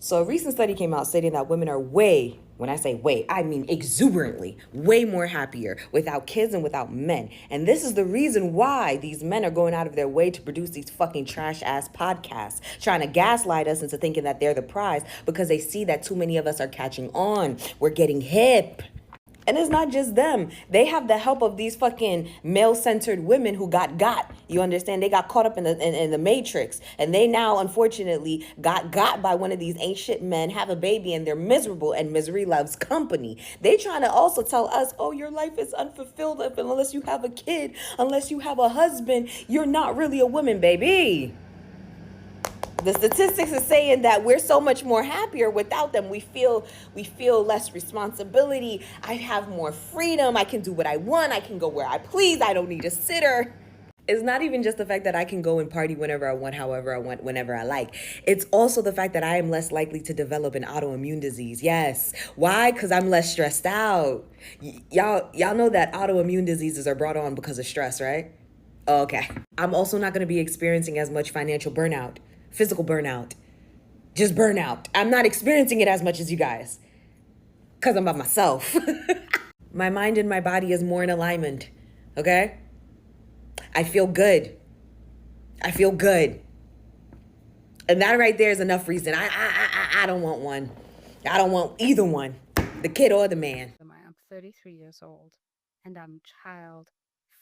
So a recent study came out stating that women are when I say way, I mean exuberantly, way more happier without kids and without men. And this is the reason why these men are going out of their way to produce these fucking trash ass podcasts, trying to gaslight us into thinking that they're the prize because they see that too many of us are catching on. We're getting hip. And it's not just them. They have the help of these fucking male-centered women who got. You understand? They got caught up in the matrix. And they now, unfortunately, got by one of these ain't shit men, have a baby, and they're miserable, and misery loves company. They trying to also tell us, oh, your life is unfulfilled unless you have a kid, unless you have a husband. You're not really a woman, baby. The statistics are saying that we're so much more happier without them. We feel less responsibility. I have more freedom. I can do what I want. I can go where I please. I don't need a sitter. It's not even just the fact that I can go and party whenever I want, however I want, whenever I like. It's also the fact that I am less likely to develop an autoimmune disease. Yes. Why? Because I'm less stressed out. Y'all know that autoimmune diseases are brought on because of stress, right? Okay. I'm also not going to be experiencing as much financial burnout. Physical burnout, just burnout. I'm not experiencing it as much as you guys because I'm by myself. My mind and my body is more in alignment, okay? I feel good. And that right there is enough reason. I don't want one. I don't want either one, the kid or the man. I'm 33 years old and I'm child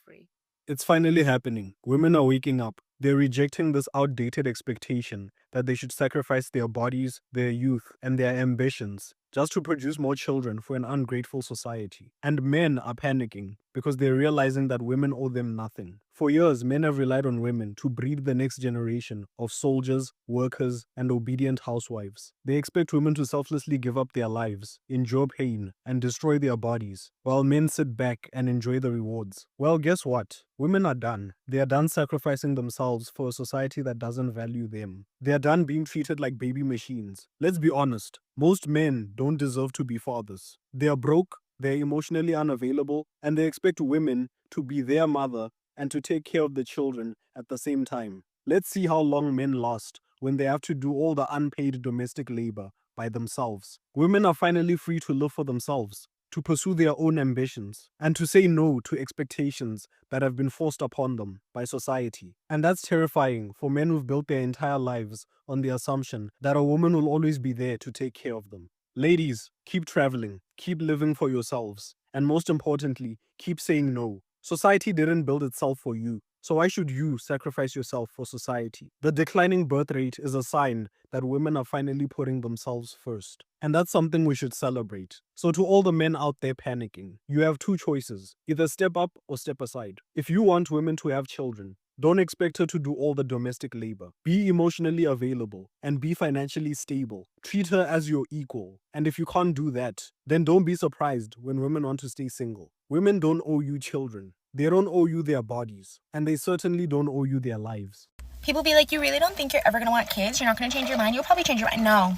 free. It's finally happening. Women are waking up. They're rejecting this outdated expectation that they should sacrifice their bodies, their youth, and their ambitions just to produce more children for an ungrateful society. And men are panicking because they're realizing that women owe them nothing. For years, men have relied on women to breed the next generation of soldiers, workers, and obedient housewives. They expect women to selflessly give up their lives, endure pain, and destroy their bodies, while men sit back and enjoy the rewards. Well, guess what? Women are done. They are done sacrificing themselves for a society that doesn't value them. They are done being treated like baby machines. Let's be honest, most men don't deserve to be fathers. They are broke, they're emotionally unavailable, and they expect women to be their mother and to take care of the children at the same time. Let's see how long men last when they have to do all the unpaid domestic labor by themselves. Women are finally free to live for themselves, to pursue their own ambitions, and to say no to expectations that have been forced upon them by society. And that's terrifying for men who've built their entire lives on the assumption that a woman will always be there to take care of them. Ladies, keep traveling, keep living for yourselves, and most importantly, keep saying no. Society didn't build itself for you, so why should you sacrifice yourself for society? The declining birth rate is a sign that women are finally putting themselves first. And that's something we should celebrate. So to all the men out there panicking, you have two choices. Either step up or step aside. If you want women to have children, don't expect her to do all the domestic labor. Be emotionally available and be financially stable. Treat her as your equal. And if you can't do that, then don't be surprised when women want to stay single. Women don't owe you children. They don't owe you their bodies. And they certainly don't owe you their lives. People be like, you really don't think you're ever going to want kids? You're not going to change your mind? You'll probably change your mind. No.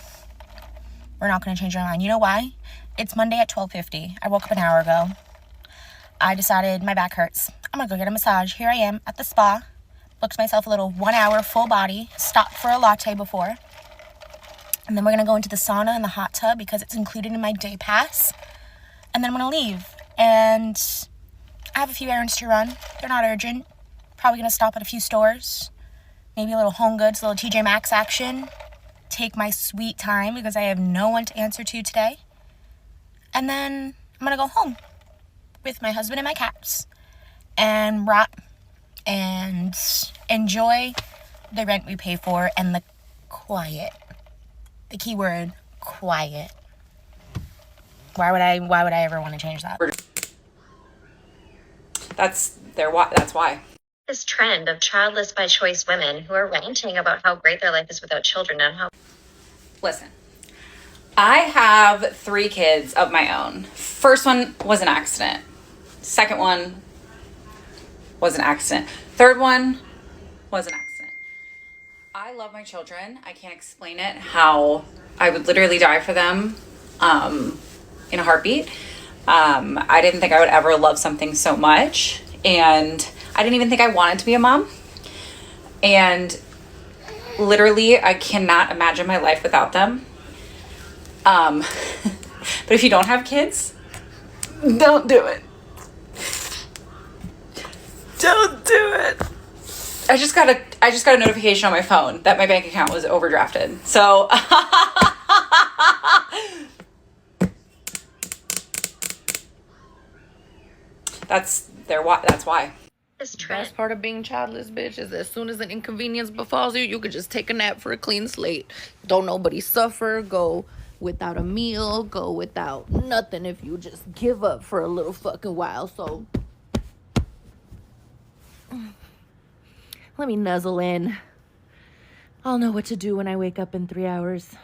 We're not going to change our mind. You know why? It's Monday at 12:50. I woke up an hour ago. I decided my back hurts. I'm going to go get a massage. Here I am at the spa. Booked myself a little 1 hour full body. Stopped for a latte before. And then we're going to go into the sauna and the hot tub because it's included in my day pass. And then I'm going to leave. And I have a few errands to run. They're not urgent. Probably going to stop at a few stores. Maybe a little Home Goods, a little TJ Maxx action. Take my sweet time because I have no one to answer to today. And then I'm going to go home with my husband and my cats and rot and enjoy the rent we pay for and the quiet. The key word, quiet. Why would I ever want to change that? That's why. This trend of childless by choice women who are ranting about how great their life is without children and how... Listen, I have 3 kids of my own. First one was an accident. Second one was an accident. Third one was an accident. I love my children. I can't explain it, how I would literally die for them in a heartbeat. I didn't think I would ever love something so much. And I didn't even think I wanted to be a mom. And literally, I cannot imagine my life without them. But if you don't have kids, don't do it. Don't do it. I just got a notification on my phone that my bank account was overdrafted. So that's why. This The trend. best part of being childless, bitch, is as soon as an inconvenience befalls you, you could just take a nap for a clean slate. Don't nobody suffer, go without a meal, go without nothing if you just give up for a little fucking while. So let me nuzzle in. I'll know what to do when I wake up in 3 hours.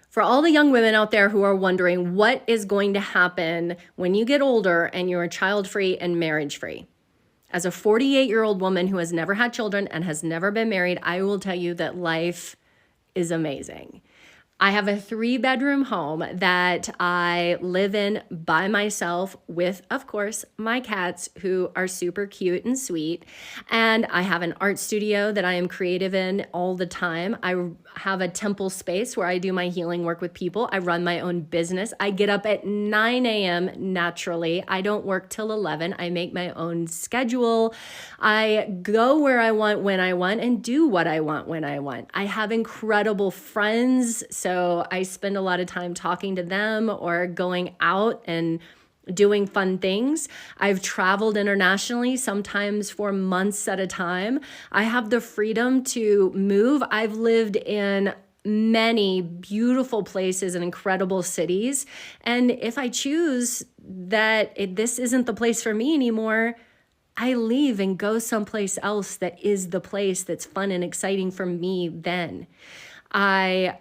For all the young women out there who are wondering what is going to happen when you get older and you're child-free and marriage-free. As a 48-year-old woman who has never had children and has never been married, I will tell you that life is amazing. I have a 3-bedroom home that I live in by myself with, of course, my cats who are super cute and sweet. And I have an art studio that I am creative in all the time. I have a temple space where I do my healing work with people. I run my own business. I get up at 9 a.m. naturally. I don't work till 11. I make my own schedule. I go where I want, when I want, and do what I want when I want. I have incredible friends, so I spend a lot of time talking to them or going out and doing fun things. I've traveled internationally, sometimes for months at a time. I have the freedom to move. I've lived in many beautiful places and incredible cities. And if I choose that this isn't the place for me anymore, I leave and go someplace else that is the place that's fun and exciting for me then. I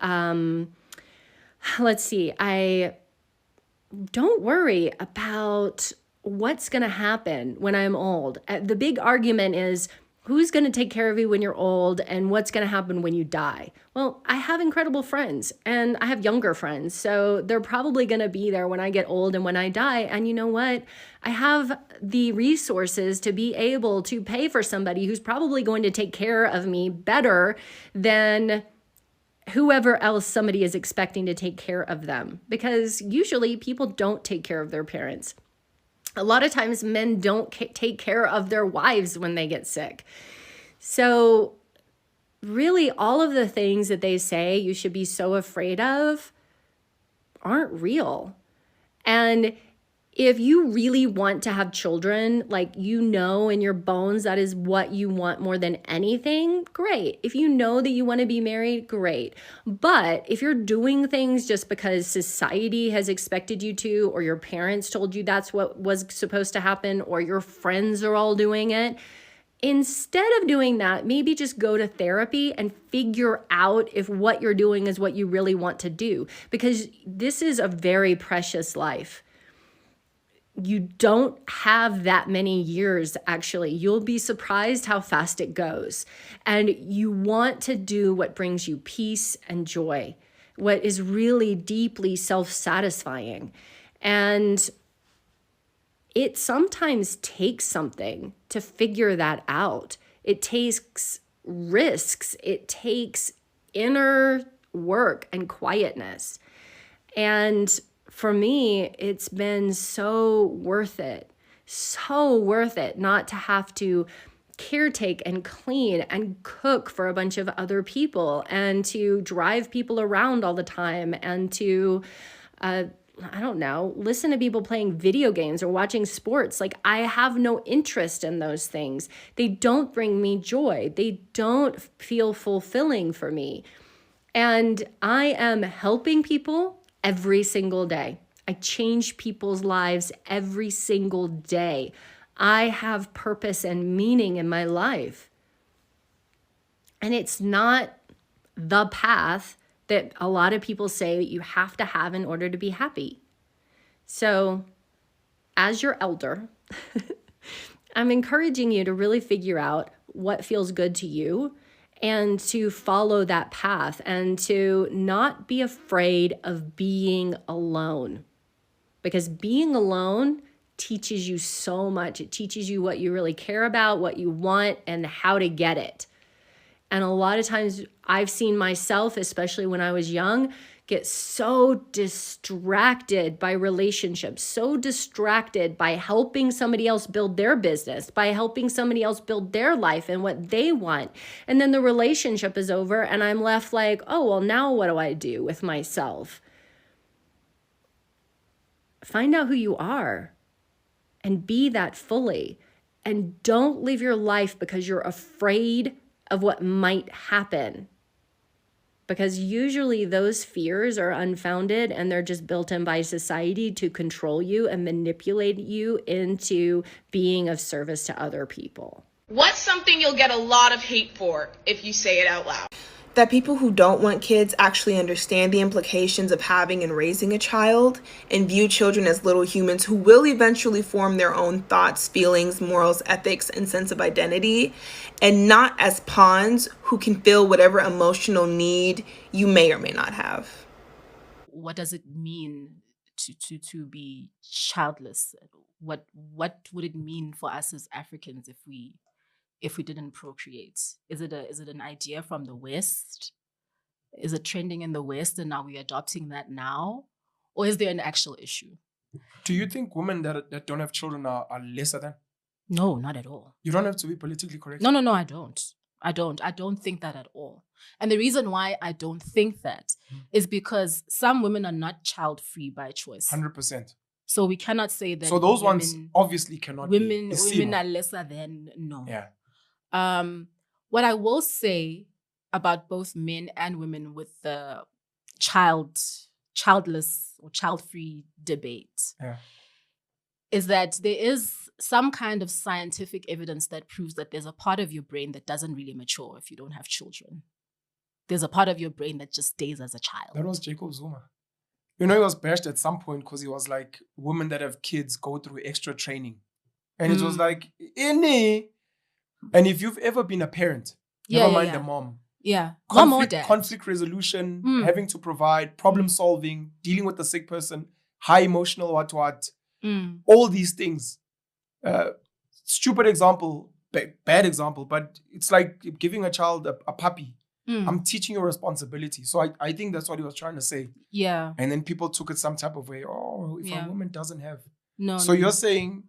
don't worry about what's going to happen when I'm old. The big argument is who's going to take care of you when you're old and what's going to happen when you die. Well, I have incredible friends and I have younger friends, so they're probably going to be there when I get old and when I die. And you know what? I have the resources to be able to pay for somebody who's probably going to take care of me better than whoever else somebody is expecting to take care of them, because usually people don't take care of their parents. A lot of times men don't take care of their wives when they get sick. So really all of the things that they say you should be so afraid of aren't real. And if you really want to have children, like you know in your bones that is what you want more than anything, great. If you know that you want to be married, great. But if you're doing things just because society has expected you to, or your parents told you that's what was supposed to happen, or your friends are all doing it, instead of doing that, maybe just go to therapy and figure out if what you're doing is what you really want to do, because this is a very precious life. You don't have that many years, actually. You'll be surprised how fast it goes. And you want to do what brings you peace and joy, what is really deeply self-satisfying. And it sometimes takes something to figure that out. It takes risks. It takes inner work and quietness. And for me, it's been so worth it not to have to caretake and clean and cook for a bunch of other people and to drive people around all the time and to, listen to people playing video games or watching sports. Like, I have no interest in those things. They don't bring me joy. They don't feel fulfilling for me. And I am helping people every single day. I change people's lives every single day. I have purpose and meaning in my life. And it's not the path that a lot of people say that you have to have in order to be happy. So, as your elder, I'm encouraging you to really figure out what feels good to you and to follow that path and to not be afraid of being alone. Because being alone teaches you so much. It teaches you what you really care about, what you want, and how to get it. And a lot of times I've seen myself, especially when I was young, get so distracted by relationships, so distracted by helping somebody else build their business, by helping somebody else build their life and what they want. And then the relationship is over and I'm left like, oh, well, now what do I do with myself? Find out who you are and be that fully. And don't live your life because you're afraid of what might happen. Because usually those fears are unfounded and they're just built in by society to control you and manipulate you into being of service to other people. What's something you'll get a lot of hate for if you say it out loud? That people who don't want kids actually understand the implications of having and raising a child and view children as little humans who will eventually form their own thoughts, feelings, morals, ethics, and sense of identity, and not as pawns who can fill whatever emotional need you may or may not have. What does it mean to be childless? What would it mean for us as Africans if we didn't procreate? Is it an idea from the West? Is it trending in the West and now we're adopting that now? Or is there an actual issue? Do you think women that don't have children are lesser than? No, not at all. You don't have to be politically correct. No, I don't. I don't think that at all. And the reason why I don't think that is because some women are not child-free by choice. 100%. So we cannot say that. So those ones obviously cannot be. Women are lesser than, no. Yeah. What I will say about both men and women with the childless or child-free debate is that there is some kind of scientific evidence that proves that there's a part of your brain that doesn't really mature if you don't have children. There's a part of your brain that just stays as a child. That was Jacob Zuma. You know, he was bashed at some point because he was like, women that have kids go through extra training. And it was like, and if you've ever been a parent, never mind a mom. Yeah. Mom or dad. Conflict resolution, having to provide, problem solving, dealing with a sick person, high emotional what, all these things. Stupid example, bad example, but it's like giving a child a puppy. I'm teaching you responsibility. So I think that's what he was trying to say. Yeah. And then people took it some type of way. Oh, if a woman doesn't have. No. So you're saying.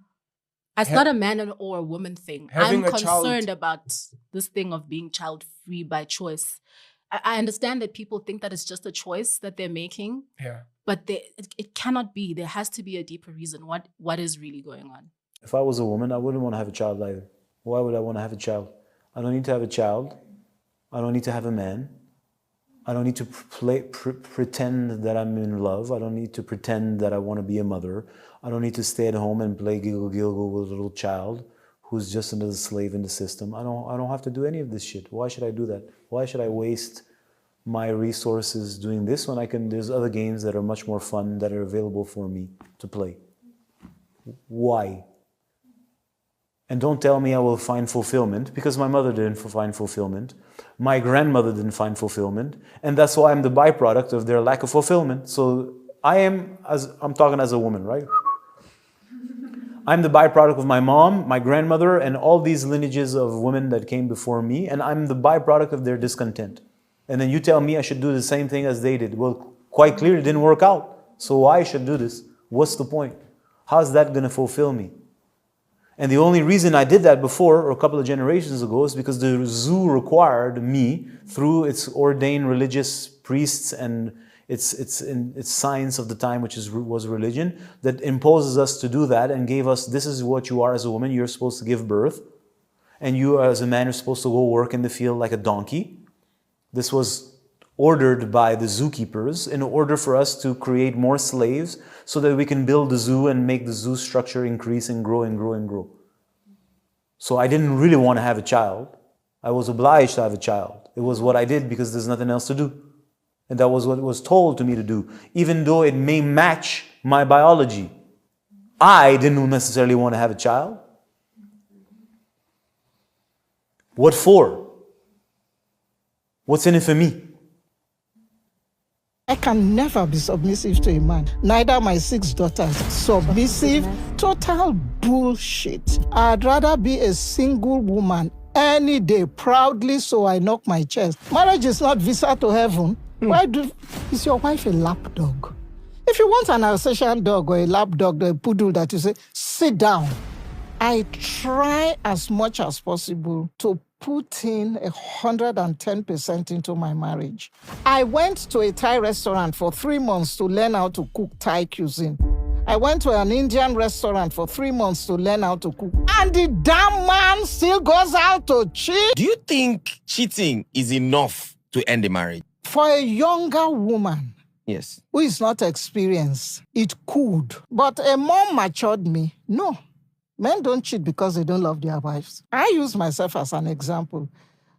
It's not a man or a woman thing. I'm concerned about this thing of being child-free by choice. I understand that people think that it's just a choice that they're making. Yeah. But it cannot be. There has to be a deeper reason. What is really going on? If I was a woman, I wouldn't want to have a child either. Why would I want to have a child? I don't need to have a child. I don't need to have a man. I don't need to pretend that I'm in love. I don't need to pretend that I want to be a mother. I don't need to stay at home and play giggle with a little child who's just another slave in the system. I don't have to do any of this shit. Why should I do that? Why should I waste my resources doing this when there's other games that are much more fun that are available for me to play? Why? And don't tell me I will find fulfillment, because my mother didn't find fulfillment. My grandmother didn't find fulfillment. And that's why I'm the byproduct of their lack of fulfillment. So I'm talking as a woman, right? I'm the byproduct of my mom, my grandmother, and all these lineages of women that came before me. And I'm the byproduct of their discontent. And then you tell me I should do the same thing as they did. Well, quite clearly it didn't work out. So why I should do this? What's the point? How's that going to fulfill me? And the only reason I did that before, or a couple of generations ago, is because the zoo required me, through its ordained religious priests and its science of the time, which was religion, that imposes us to do that and gave us, this is what you are as a woman, you're supposed to give birth. And you as a man are supposed to go work in the field like a donkey. This was ordered by the zookeepers in order for us to create more slaves so that we can build the zoo and make the zoo structure increase and grow and grow and grow. So I didn't really want to have a child. I was obliged to have a child. It was what I did because there's nothing else to do. And that was what was told to me to do, even though it may match my biology. I didn't necessarily want to have a child. What for? What's in it for me? I can never be submissive to a man. Neither my 6 daughters. Submissive, total bullshit. I'd rather be a single woman Any day, proudly, so I knock my chest. Marriage is not visa to heaven. Is your wife a lap dog? If you want an Alsatian dog or a lap dog or a poodle that you say, sit down. I try as much as possible to put in 110% into my marriage. I went to a Thai restaurant for 3 months to learn how to cook Thai cuisine. I went to an Indian restaurant for 3 months to learn how to cook. And the damn man still goes out to cheat. Do you think cheating is enough to end the marriage? For a younger woman, Yes. who is not experienced, it could. But a more matured me, no. Men don't cheat because they don't love their wives. I use myself as an example.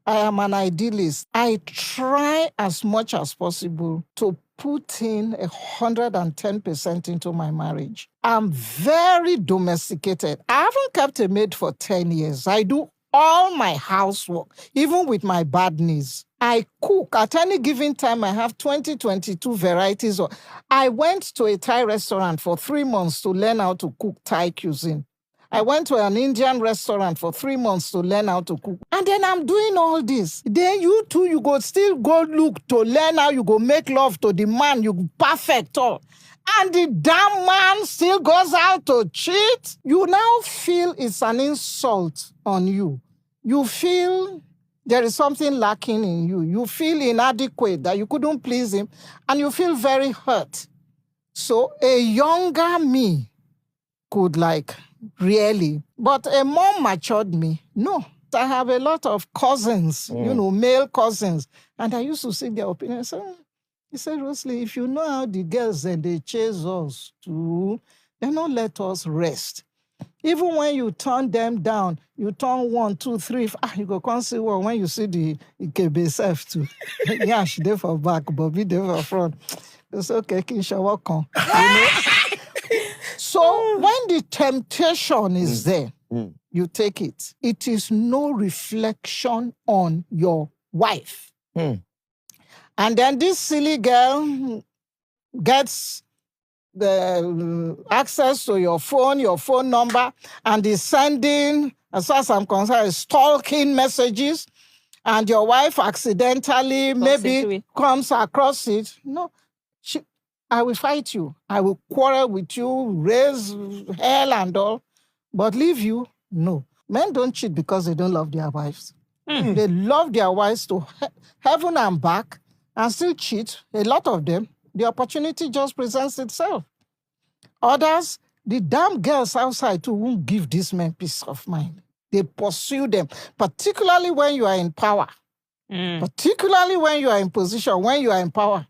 I am an idealist. I try as much as possible to put in 110% into my marriage. I'm very domesticated. I haven't kept a maid for 10 years. I do all my housework, even with my bad knees. I cook. At any given time, I have 22 varieties. I went to a Thai restaurant for 3 months to learn how to cook Thai cuisine. I went to an Indian restaurant for 3 months to learn how to cook. And then I'm doing all this. Then you too, you go still go look to learn how you go make love to the man. You perfect all. And the damn man still goes out to cheat. You now feel it's an insult on you. You feel there is something lacking in you. You feel inadequate, that you couldn't please him. And you feel very hurt. So a younger me could really. But a more matured me, no. I have a lot of cousins, male cousins. And I used to see their opinion. So he said, Rosalie, if you know how the girls and they chase us too, they don't let us rest. Even when you turn them down, you turn 1, 2, 3, you go come see one when you see the Ikebe self too. Yeah, she there for back, Bobby there for front. It's okay, Kinsha, welcome. So when the temptation is there, you take it. It is no reflection on your wife. And then this silly girl gets the access to your phone number, and is sending, as far as I'm concerned, stalking messages, and your wife accidentally maybe comes across it. No, I will fight you. I will quarrel with you, raise hell and all, but leave you? No. Men don't cheat because they don't love their wives. They love their wives to heaven and back and still cheat. A lot of them, the opportunity just presents itself. Others, the damn girls outside too won't give these men peace of mind. They pursue them, particularly when you are in power. Particularly when you are in position, when you are in power.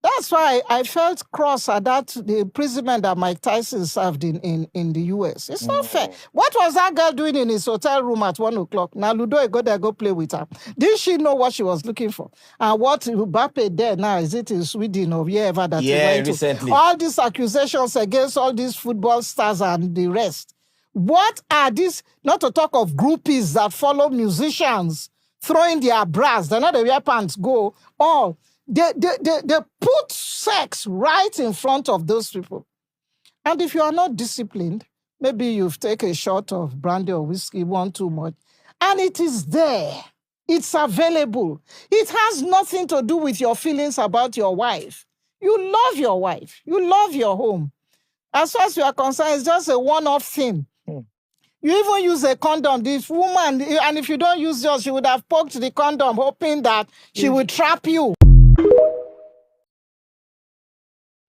That's why I felt cross at the imprisonment that Mike Tyson served in the US. It's not fair. What was that girl doing in his hotel room at 1 o'clock? Now, Ludo, go there, go play with her. Didn't she know what she was looking for? And what Mbappe there now, is it in Sweden or wherever that he went recently. to? All these accusations against all these football stars and the rest. What are these, not to talk of groupies that follow musicians, throwing their bras, they're not the wear pants, go, all. They put sex right in front of those people. And if you are not disciplined, maybe you've taken a shot of brandy or whiskey, one too much, and it is there. It's available. It has nothing to do with your feelings about your wife. You love your wife. You love your home. As far as you are concerned, it's just a one-off thing. You even use a condom. This woman, and if you don't use yours, she would have poked the condom, hoping that she would trap you.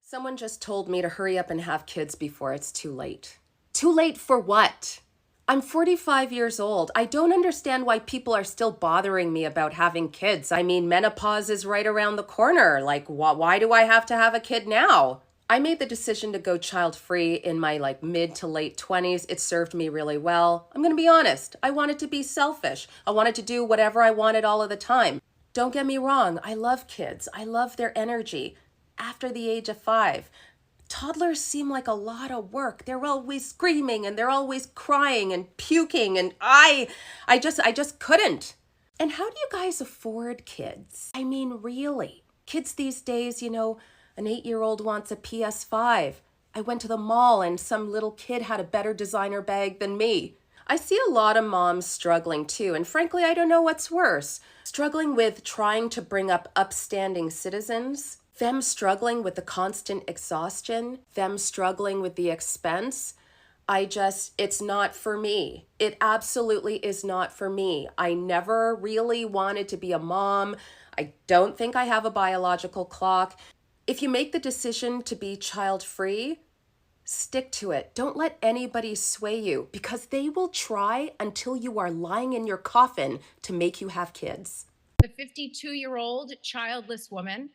Someone just told me to hurry up and have kids before it's too late. Too late for what? I'm 45 years old. I don't understand why people are still bothering me about having kids. I mean, menopause is right around the corner. Like, why do I have to have a kid now? I made the decision to go child-free in my mid to late 20s. It served me really well. I'm gonna be honest. I wanted to be selfish. I wanted to do whatever I wanted all of the time. Don't get me wrong. I love kids. I love their energy. After the age of 5, toddlers seem like a lot of work. They're always screaming and they're always crying and puking, and I just couldn't. And how do you guys afford kids? I mean, really. Kids these days, an 8-year-old wants a PS5. I went to the mall and some little kid had a better designer bag than me. I see a lot of moms struggling too, and frankly, I don't know what's worse. Struggling with trying to bring up upstanding citizens, them struggling with the constant exhaustion, them struggling with the expense. It's not for me. It absolutely is not for me. I never really wanted to be a mom. I don't think I have a biological clock. If you make the decision to be child-free, stick to it. Don't let anybody sway you, because they will try until you are lying in your coffin to make you have kids. The 52-year-old childless woman,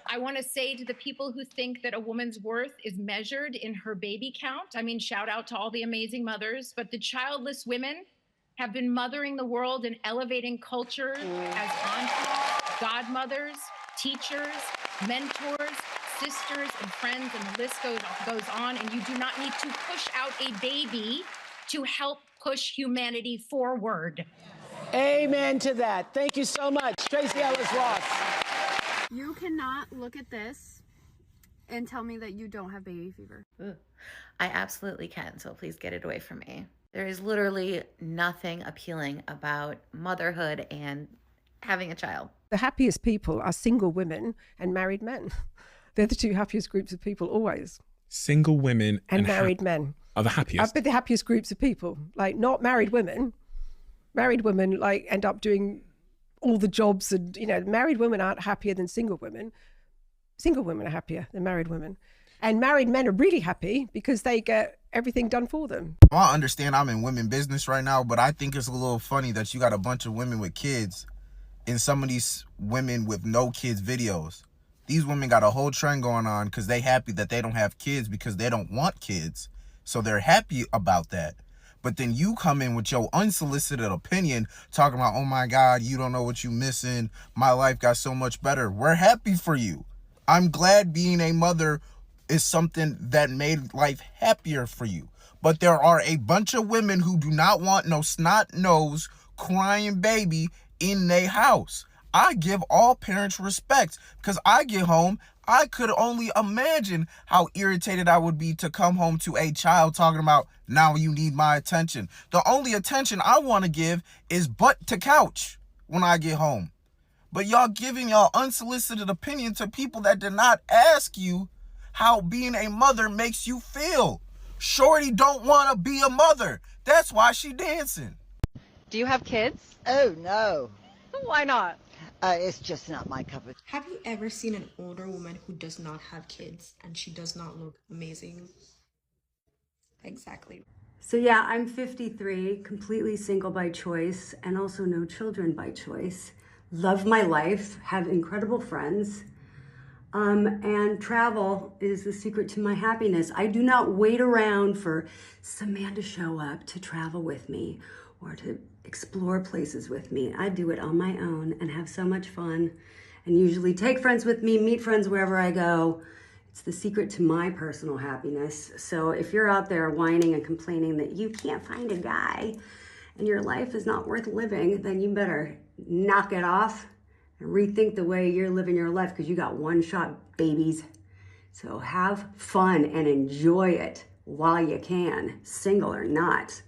I want to say to the people who think that a woman's worth is measured in her baby count, I mean, shout out to all the amazing mothers, but the childless women have been mothering the world and elevating culture as aunties, godmothers, teachers, mentors, sisters, and friends, and the list goes on. And you do not need to push out a baby to help push humanity forward. Amen to that. Thank you so much. Tracy Ellis Ross. You cannot look at this and tell me that you don't have baby fever. Ooh, I absolutely can, so please get it away from me. There is literally nothing appealing about motherhood and having a child. The happiest people are single women and married men. They're the two happiest groups of people always. Single women and married men are the happiest. But the happiest groups of people, like not married women. Married women like end up doing all the jobs, and married women aren't happier than single women. Single women are happier than married women. And married men are really happy because they get everything done for them. I understand I'm in women business right now, but I think it's a little funny that you got a bunch of women with kids in some of these women with no kids videos. These women got a whole trend going on because they happy that they don't have kids because they don't want kids. So they're happy about that. But then you come in with your unsolicited opinion talking about, oh my God, you don't know what you missing. My life got so much better. We're happy for you. I'm glad being a mother is something that made life happier for you. But there are a bunch of women who do not want no snot-nosed, crying baby in their house. I give all parents respect because I get home, I could only imagine how irritated I would be to come home to a child talking about, now you need my attention. The only attention I want to give is butt to couch when I get home. But y'all giving y'all unsolicited opinion to people that did not ask you how being a mother makes you feel. Shorty don't want to be a mother. That's why she dancing. Do you have kids? Oh, no. Why not? It's just not my cup of tea. Have you ever seen an older woman who does not have kids and she does not look amazing? Exactly. So yeah, I'm 53, completely single by choice, and also no children by choice. Love my life, have incredible friends, and travel is the secret to my happiness. I do not wait around for some man to show up to travel with me or to explore places with me. I do it on my own and have so much fun, and usually take friends with me, meet friends wherever I go. It's the secret to my personal happiness. So if you're out there whining and complaining that you can't find a guy and your life is not worth living, then you better knock it off and rethink the way you're living your life, because you got one shot, babies. So have fun and enjoy it while you can, single or not.